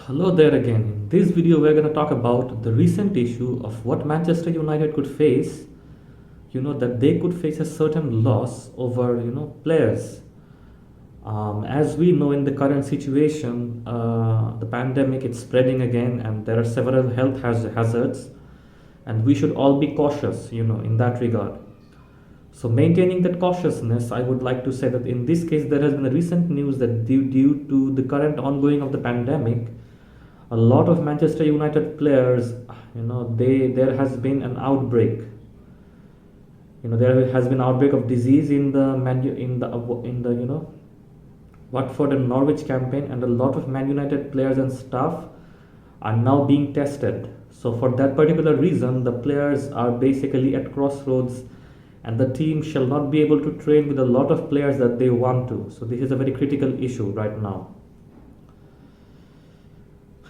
Hello there again. In this video, we're going to talk about the recent issue of what Manchester United could face. That they could face a certain loss over, players. As we know, in the current situation, the pandemic is spreading again, and there are several health hazards, and we should all be cautious, in that regard. So, maintaining that cautiousness, I would like to say that in this case, there has been a recent news that due to the current ongoing of the pandemic, a lot of Manchester United players, there has been an outbreak. There has been outbreak of disease in the Watford and Norwich campaign, and a lot of Man United players and staff are now being tested. So for that particular reason, the players are basically at crossroads, and the team shall not be able to train with a lot of players that they want to. So this is a very critical issue right now.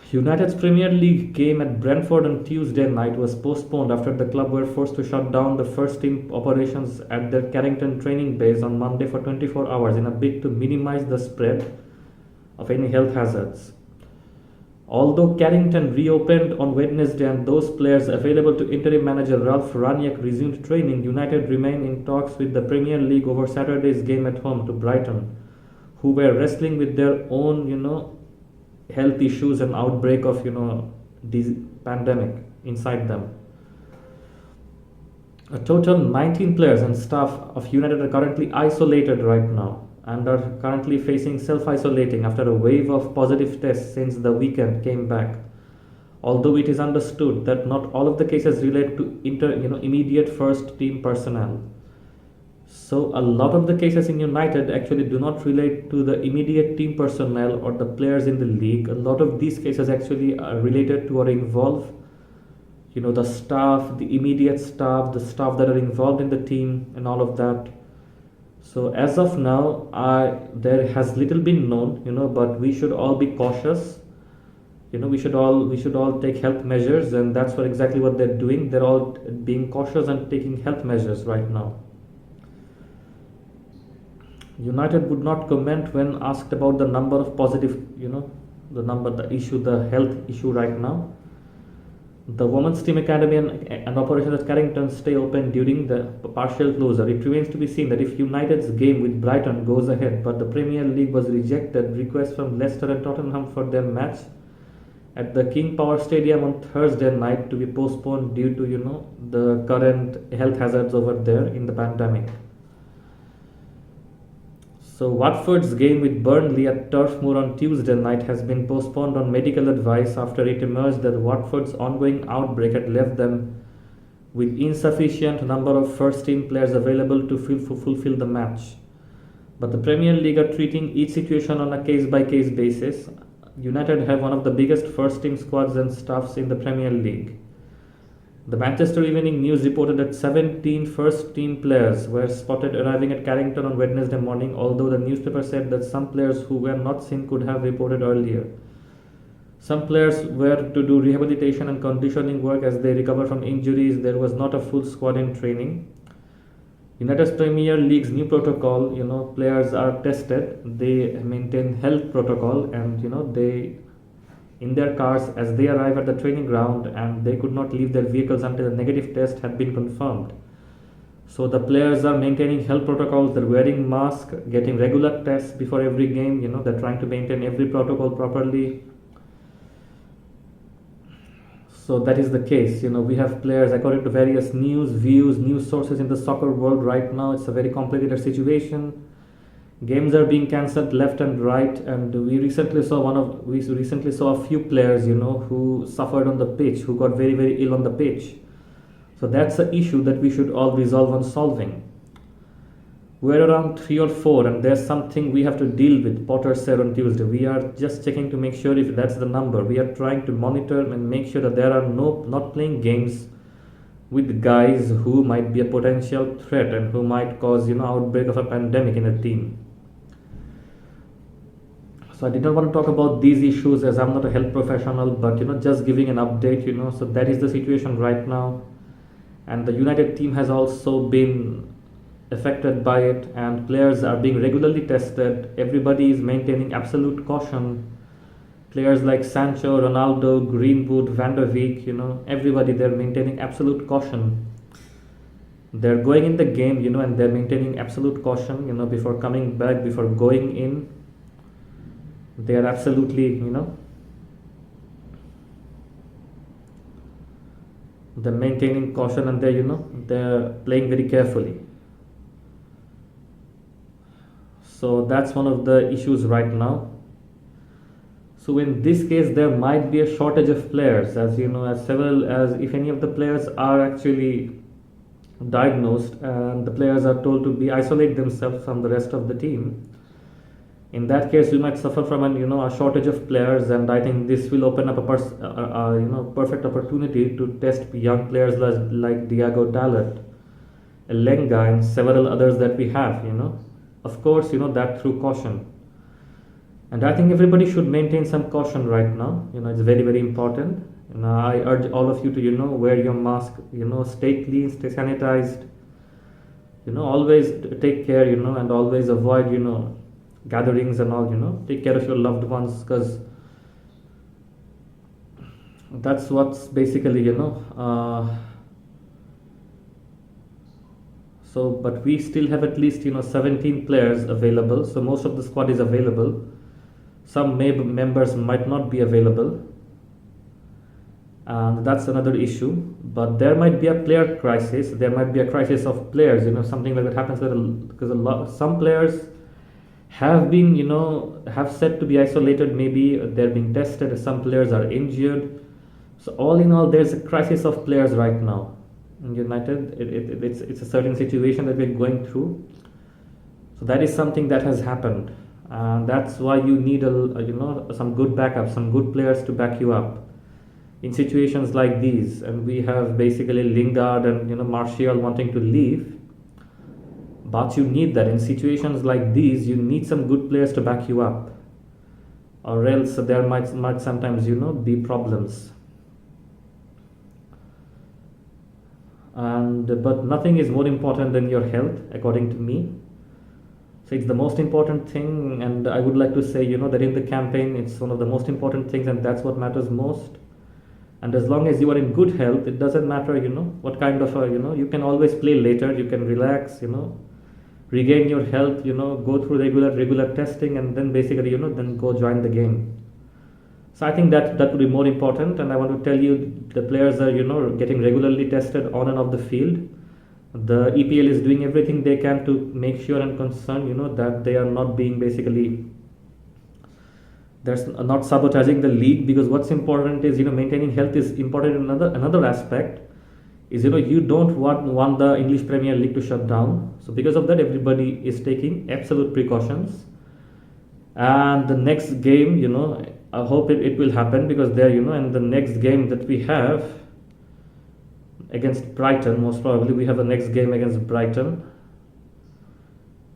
United's Premier League game at Brentford on Tuesday night was postponed after the club were forced to shut down the first team operations at their Carrington training base on Monday for 24 hours in a bid to minimize the spread of any health hazards. Although Carrington reopened on Wednesday and those players available to interim manager Ralf Rangnick resumed training, United remain in talks with the Premier League over Saturday's game at home to Brighton, who were wrestling with their own, health issues and outbreak of this pandemic inside them. A total 19 players and staff of United are currently isolated right now and are currently facing self-isolating after a wave of positive tests since the weekend came back. Although it is understood that not all of the cases relate to immediate first team personnel. So a lot of the cases in United actually do not relate to the immediate team personnel or the players in the league. A lot of these cases actually are related to or involve, the staff, the immediate staff, the staff that are involved in the team and all of that. So as of now, there has little been known, but we should all be cautious. We should all take health measures, and that's exactly what they're doing. They're all being cautious and taking health measures right now. United would not comment when asked about the number of positive, the health issue right now. The women's team academy and operations at Carrington stay open during the partial closure. It remains to be seen that if United's game with Brighton goes ahead, but the Premier League was rejected requests from Leicester and Tottenham for their match at the King Power Stadium on Thursday night to be postponed due to the current health hazards over there in the pandemic. So Watford's game with Burnley at Turf Moor on Tuesday night has been postponed on medical advice after it emerged that Watford's ongoing outbreak had left them with insufficient number of first-team players available to fulfill the match. But the Premier League are treating each situation on a case-by-case basis. United have one of the biggest first-team squads and staffs in the Premier League. The Manchester Evening News reported that 17 first-team players were spotted arriving at Carrington on Wednesday morning, although the newspaper said that some players who were not seen could have reported earlier. Some players were to do rehabilitation and conditioning work as they recover from injuries. There was not a full squad in training. United's Premier League's new protocol, players are tested. They maintain health protocol, and they in their cars as they arrive at the training ground, and they could not leave their vehicles until a negative test had been confirmed. So the players are maintaining health protocols. They're wearing masks, getting regular tests before every game. They're trying to maintain every protocol properly. So that is the case. We have players, according to various news sources in the soccer world right now. It's a very complicated situation. Games are being cancelled left and right, and we recently saw a few players, who suffered on the pitch, who got very, very ill on the pitch. So that's an issue that we should all resolve on solving. We're around 3 or 4, and there's something we have to deal with, Potter said on Tuesday. We are just checking to make sure if that's the number. We are trying to monitor and make sure that there are not playing games with guys who might be a potential threat and who might cause, outbreak of a pandemic in a team. So I did not want to talk about these issues as I'm not a health professional, but just giving an update, so that is the situation right now. And the United team has also been affected by it, and players are being regularly tested. Everybody is maintaining absolute caution. Players like Sancho, Ronaldo, Greenwood, Van der Beek, everybody, they're maintaining absolute caution. They're going in the game, and they're maintaining absolute caution, before coming back, before going in. They are absolutely, they're maintaining caution, and they're playing very carefully. So that's one of the issues right now. So in this case, there might be a shortage of players, as as if any of the players are actually diagnosed and the players are told to be isolate themselves from the rest of the team. In that case, we might suffer from a shortage of players, and I think this will open up a perfect opportunity to test young players like Diego Dalot, Lenga, and several others that we have. Of course, that through caution. And I think everybody should maintain some caution right now. It's very, very important. I urge all of you to, wear your mask, stay clean, stay sanitized, always take care, and always avoid, gatherings and all, take care of your loved ones, because that's what's basically, so, but we still have at least, 17 players available. So most of the squad is available. Some members might not be available, and that's another issue. But there might be a player crisis. There might be a crisis of players. Something like that happens because some players have been, have said to be isolated. Maybe they're being tested. Some players are injured. So all in all, there's a crisis of players right now in United. It's a certain situation that we're going through. So that is something that has happened. And that's why you need some good backup, some good players to back you up in situations like these. And we have basically Lingard and Martial wanting to leave, but you need that in situations like these. You need some good players to back you up, or else there might sometimes be problems. But nothing is more important than your health, according to me. So it's the most important thing, and I would like to say, that in the campaign, it's one of the most important things, and that's what matters most. And as long as you are in good health, it doesn't matter, what kind of, you can always play later, you can relax, regain your health, go through regular testing, and then basically, then go join the game. So I think that would be more important, and I want to tell you the players are, getting regularly tested on and off the field. The EPL is doing everything they can to make sure and concern, that they are not being basically, there's not sabotaging the league, because what's important is, maintaining health is important. Another aspect is, you don't want the English Premier League to shut down. So because of that, everybody is taking absolute precautions. And the next game, I hope it will happen, because there, and the next game that we have against Brighton, most probably we have a next game against Brighton.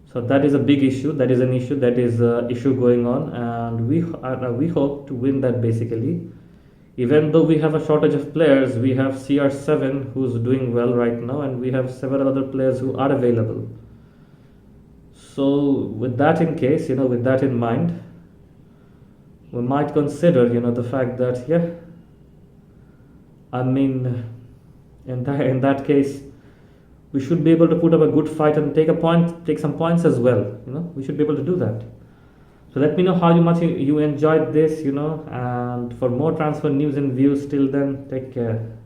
So that is a big issue. That is an issue. That is an issue going on, and we hope to win that basically. Even though we have a shortage of players, we have CR7 who's doing well right now, and we have several other players who are available. So with that in case, with that in mind, we might consider, the fact that, in that case, we should be able to put up a good fight and take some points as well. We should be able to do that. So let me know how much you enjoyed this, and for more transfer news and views, till then, take care.